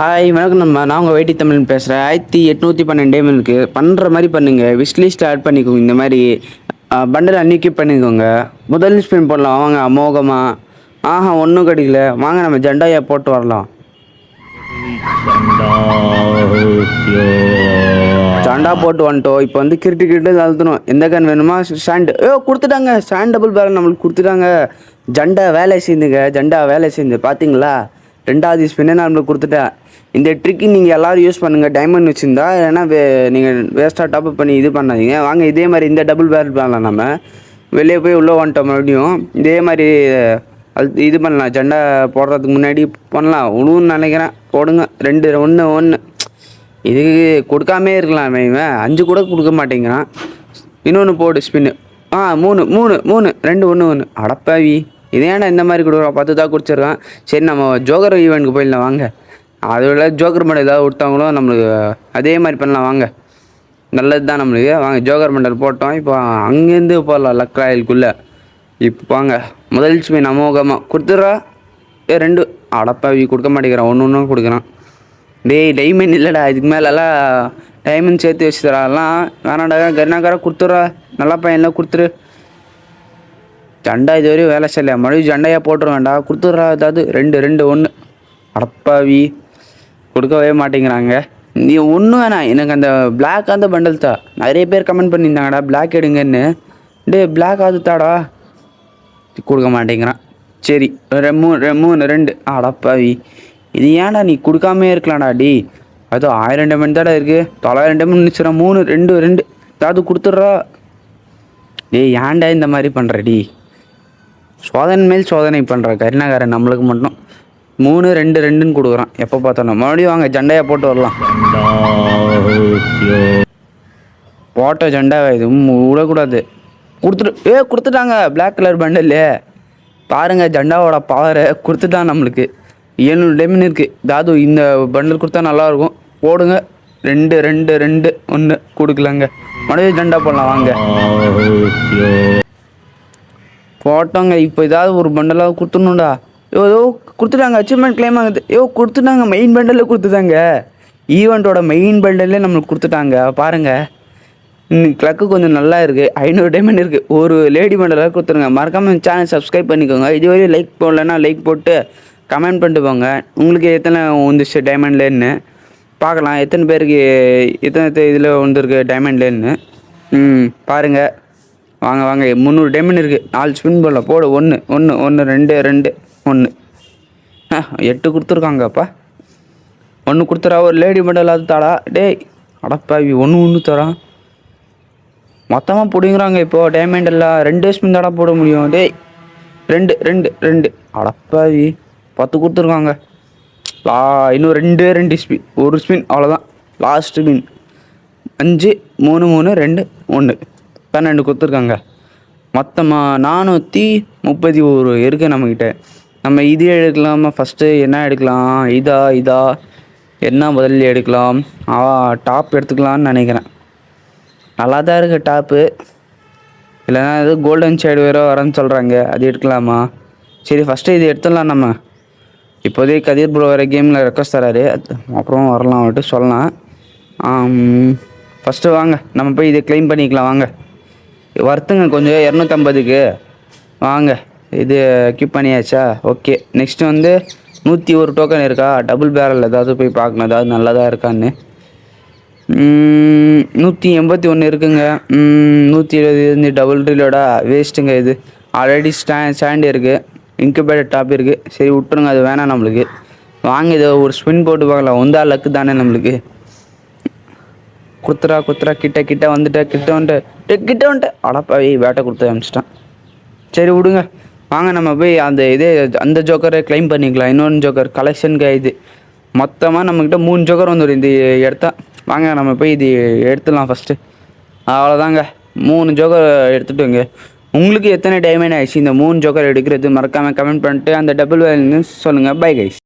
Hi வணக்கம் நான் உங்கள் வைட்டி தமிழ் பேசுகிறேன். 1812 டைமண்ட்க்கு பண்ணுற மாதிரி பண்ணுங்கள். விஷ்லிஸ்ட் ஆட் பண்ணிக்கோங்க. இந்த மாதிரி பண்டில் அன்றைக்கி பண்ணிக்கோங்க. முதல் ஸ்பின் போடலாம் வாங்க அமோகமாக. ஒன்றும் கிடைக்கல, வாங்க நம்ம ஜெண்டாயை போட்டு வரலாம். ஜண்டா போட்டு வந்துட்டோம். இப்போ வந்து கிரிட்டு அழுத்தணும். எந்த கன் வேணுமா? ஸ்டாண்டு கொடுத்துட்டாங்க. ஸ்டாண்ட் டபுள் பேரல் நம்மளுக்கு கொடுத்துட்டாங்க. ஜண்டா வேலை செய்யுதுங்க. ஜண்டா வேலை செய்யுது பார்த்தீங்களா? ரெண்டாவது ஸ்பின்னே நம்மளுக்கு கொடுத்துட்டேன். இந்த ட்ரிக்கு நீங்கள் எல்லோரும் யூஸ் பண்ணுங்கள். டைமண்ட் வச்சுருந்தா ஏன்னா நீங்கள் வேஸ்ட்டாக டாப்அப் பண்ணி இது பண்ணாதீங்க. வாங்க இதே மாதிரி இந்த டபுள் பேரல் பண்ணலாம். நம்ம வெளியே போய் உள்ளே வந்துட்டோம். மறுபடியும் இதே மாதிரி இது பண்ணலாம். ஜண்டா போடுறதுக்கு முன்னாடி பண்ணலாம். உழுவுன்னு நினைக்கிறேன். போடுங்க. 2 1 இது கொடுக்காமே இருக்கலாம். இவன் 5 கூட கொடுக்க மாட்டேங்கிறான். இன்னொன்று போடு ஸ்பின்னு. 3 3 3 2 1 1 அடப்பாவி. இதே ஏன்னா இந்த மாதிரி கொடுக்குறோம். 10 தான் குடிச்சிருக்கான். சரி நம்ம ஜோக்கர் ஈவெண்ட்டுக்கு போயிடலாம் வாங்க. அதோட ஜோக்கர் மண்டல் ஏதாவது விட்டாங்களோ நம்மளுக்கு அதே மாதிரி பண்ணலாம் வாங்க. நல்லது தான் நம்மளுக்கு. வாங்க ஜோக்கர் மண்டல் போட்டோம். இப்போ அங்கேருந்து போடலாம் லக் ராயலுக்குள்ளே. இப்போ வாங்க முதல் ஸ்பின் அமோகமாக கொடுத்துட்றா. 2 அடப்பாவி கொடுக்க மாட்டேங்கிறான். ஒன்று கொடுக்குறான். டைமண்ட் இல்லைடா, இதுக்கு மேலெல்லாம் டைமண்ட் சேர்த்து வச்சுத்தராலாம். வேணாடா கருணாக்கார கொடுத்துட்றா. நல்லா பையன்லாம் கொடுத்துரு. ஜண்டா இது வரையும் வேலை செய்யலையா? மறுபடியும் ஜண்டையாக போட்டுரு வேண்டாம். கொடுத்துட்றா. ஏதாவது 2 2 1 அடப்பாவி கொடுக்கவே மாட்டேங்கிறாங்க. நீ ஒன்றும் வேணாம் எனக்கு அந்த பிளாக் அந்த பண்டல் தான். நிறைய பேர் கமெண்ட் பண்ணியிருந்தாங்கடா பிளாக் எடுங்கன்னு. பிளாக் அது தாடா. கொடுக்க மாட்டேங்கிறான். சரி 3 2 அடப்பாவி. இது ஏன்டா நீ கொடுக்காமே இருக்கலாம்டா. அது 1000 டைமண்ட் தாடா இருக்குது. 900 டைமண்ட் நினச்சிடா. 3 2 2 ஏதாவது கொடுத்துட்றா. ஏன்டா இந்த மாதிரி பண்ணுறடி? சோதனை மேல் சோதனை பண்ணுற கருணாகாரன் நம்மளுக்கு மட்டும். 3 2 2ன்னு கொடுக்குறான் எப்போ பார்த்தாலும். மறுபடியும் வாங்க ஜண்டையாக போட்டு வரலாம். போட்ட ஜண்டாவை இது விடக்கூடாது. கொடுத்துட்டாங்க பிளாக் கலர் பண்டல். பாருங்கள் ஜண்டாவோட பவரை கொடுத்துட்டான் நம்மளுக்கு. 700 டைமண்ட் இருக்குது. தாது இந்த பண்டல் கொடுத்தா நல்லாயிருக்கும். போடுங்க. 2 2 2 1 கொடுக்கலாங்க. மறுபடியும் ஜண்டா போடலாம் வாங்க. போட்டோங்க. இப்போ ஏதாவது ஒரு பண்டலாக கொடுத்துடணும்டா. ஏதோ கொடுத்துட்டாங்க. அச்சீவ்மெண்ட் கிளைம் ஆகுது. கொடுத்துட்டாங்க. மெயின் பண்டலில் கொடுத்துட்டாங்க. ஈவெண்ட்டோட மெயின் பண்டல்லே நம்மளுக்கு கொடுத்துட்டாங்க. பாருங்கள் கிளக்கு கொஞ்சம் நல்லா இருக்குது. 500 டைமண்ட் இருக்குது. ஒரு லேடி பண்டலாக கொடுத்துருங்க. மறக்காமல் சேனல் சப்ஸ்கிரைப் பண்ணிக்கோங்க. இதுவரையும் லைக் போடலன்னா லைக் போட்டு கமெண்ட் பண்ணிட்டு போங்க. உங்களுக்கு எத்தனை வந்துச்சு டைமண்ட்லேன்னு பார்க்கலாம். எத்தனை பேருக்கு எத்தனை இதில் வந்துருக்கு டைமண்ட்லேன்னு பாருங்கள். வாங்க 300 டைமண்ட் இருக்குது. 4 ஸ்பின் போடல. போடு 1 1 1 2 2 1 8 கொடுத்துருக்காங்கப்பா. 1 கொடுத்துறா. ஒரு லேடி பண்டல் அது தாடா. அடப்பாவி 1 தரான். மொத்தமாக பிடிங்கிறாங்க இப்போது டைமண்ட் எல்லாம். 2 ஸ்பின் தாடா போட முடியும். 2 2 2 அடப்பாவி 10 கொடுத்துருக்காங்க. இன்னும் 2 2 ஸ்பின். ஒரு ஸ்பின் அவ்வளோதான். லாஸ்ட் ஸ்பின் 5 3 3 2 1 12 கொடுத்துருக்காங்க. மொத்தமாக 431 இருக்குது நம்மக்கிட்ட. நம்ம இது எடுக்கலாமா? ஃபஸ்ட்டு என்ன எடுக்கலாம்? இதா என்ன முதல்ல எடுக்கலாம்? டாப் எடுத்துக்கலான்னு நினைக்கிறேன். நல்லா தான் இருக்குது டாப்பு. இல்லைனா இது கோல்டன் சைடு வேறு வரேன்னு சொல்கிறாங்க. அது எடுக்கலாமா? சரி ஃபஸ்ட்டு இது எடுத்துடலாம். நம்ம இப்போதைக்கு கதிர் ப்ரோ வேறு கேமில் ரெக்வஸ்ட் தராரு. அப்புறம் வரலாம் வந்துட்டு சொல்லலாம். ஃபஸ்ட்டு வாங்க நம்ம போய் இதை க்ளைம் பண்ணிக்கலாம். வாங்க வருத்துங்க கொஞ்சம் 250க்கு. வாங்க இது கீப் பண்ணியாச்சா? ஓகே. நெக்ஸ்ட்டு வந்து 101 டோக்கன் இருக்கா? டபுள் பேரல் ஏதாவது போய் பார்க்கணும். ஏதாவது நல்லதாக இருக்கான்னு. 181 இருக்குங்க. 170 டபுள் ரீலோடா வேஸ்ட்டுங்க. இது ஆல்ரெடி ஸ்டாண்டு இருக்குது. இன்குபேட்டர் டாப் இருக்குது. சரி விட்டுருங்க, அது வேணாம் நம்மளுக்கு. வாங்க இதை ஒரு ஸ்பின் போட்டு பார்க்கலாம். ஒந்தா லக்கு தானே நம்மளுக்கு. குத்துறா கிட்ட வந்துட்டு அடப்பாவி வேட்டை கொடுத்து அனுப்பிச்சிட்டான். சரி விடுங்க. வாங்க நம்ம போய் அந்த ஜோக்கரை க்ளைம் பண்ணிக்கலாம். இன்னொன்று ஜோக்கர் கலெக்ஷனுக்கு இது மொத்தமாக நம்மக்கிட்ட 3 ஜோக்கர் வந்துடும் இந்த எடுத்தா. வாங்க நம்ம போய் இது எடுத்துடலாம் ஃபஸ்ட்டு. அவ்வளோதாங்க. 3 ஜோக்கர் எடுத்துகிட்டுங்க. உங்களுக்கு எத்தனை டைமண்ட் ஆயிடுச்சு இந்த 3 ஜோக்கர் எடுக்கிறது? மறக்காமல் கமெண்ட் பண்ணிட்டு அந்த டபுள் வேல்யூன்னு சொல்லுங்கள். Bye guys.